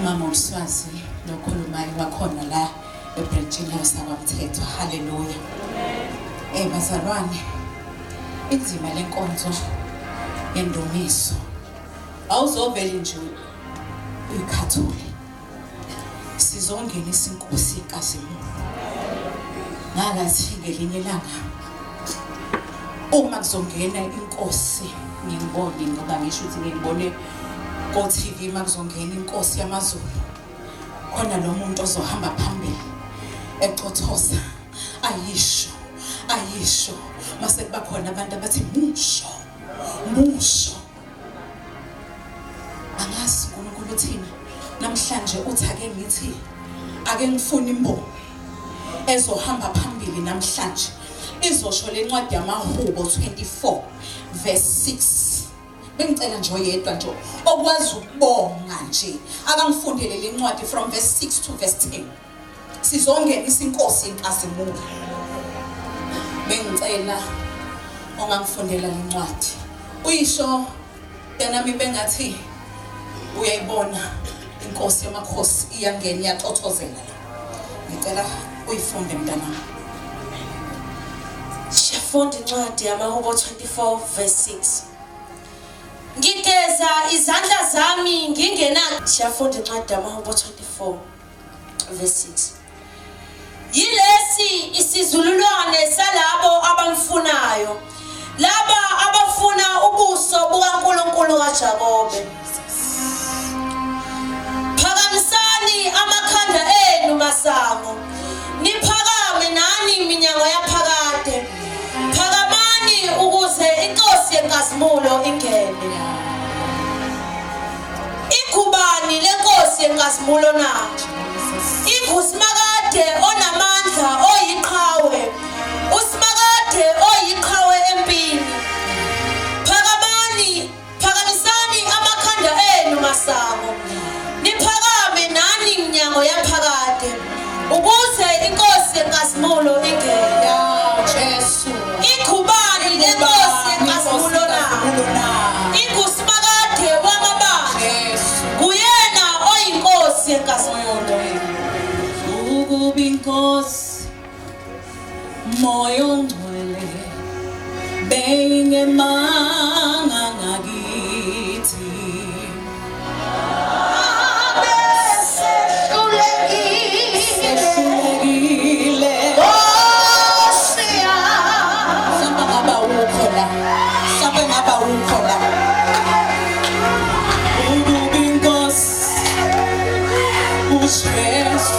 umama uSwazi nokhulumayo wakhona la eBridging House akwamthetho. Haleluya. Bazalwane, inzima lenkonzo yendumiso awuzovele nje uyikhathule. Sizongenisa inkosi kaZimu. Ngalathi ngelinye ilanga uma kuzongena inkosi ngibone, ngoba ngisho ukuthi ngibone ko TV makuzongena inkosi yamaZulu, khona lo muntu ozohamba phambili ecothoza ayisho mase kuba khona abantu abathi musho. Angazi uNkulunkulu uthini namhlanje, uthi ake ngithi ake ngifuna imbongi ezohamba phambili namhlanje izosho lencwadi yamaHubo 24 verse 6. Bengicela nje oyedwa nje okwazi ukubonga nje akangifundele lencwadi from verse 6 to verse 10. Sizongenisa inkosi inkazimulo. Bengicela ongangifundela lencwadi uyisho yanami bengathi uyayibona inkosi yamakhosi iyangena iyaxothozela. Ngicela uyifunde mntanami. Siyafunda incwadi yamaHubo 24 verse 6. Ngigeza izandla zami ngingena. Siyafunda incwadi yamaHubo 24 verse 6. Yilesi isizululwane salabo abamfunayo, laba abafuna ubuso bukaNkulunkulu kaJakobe. Phakamisani amakhanda enu masango, niphakame nani minyango yaphakade. Phakamani ukuze inkosi yenkazimulo ingene. Igubani lenkosi yenkazimulo na? Ivusimakade onamandla oyiqhawe, usimakade oyiqhawe empini. Phakamisani amakhanda enu masango, niphakame nani minyango yaphakade ukuze inkosi yenkazimulo ingene. Jesu. Igubani lenkosi yenkazimulo na? Igusimakade wamabandla, kuyena oyinkosi yenkazimulo. Inkosi moyo ngcwele bengemanga ngakithi. Yes.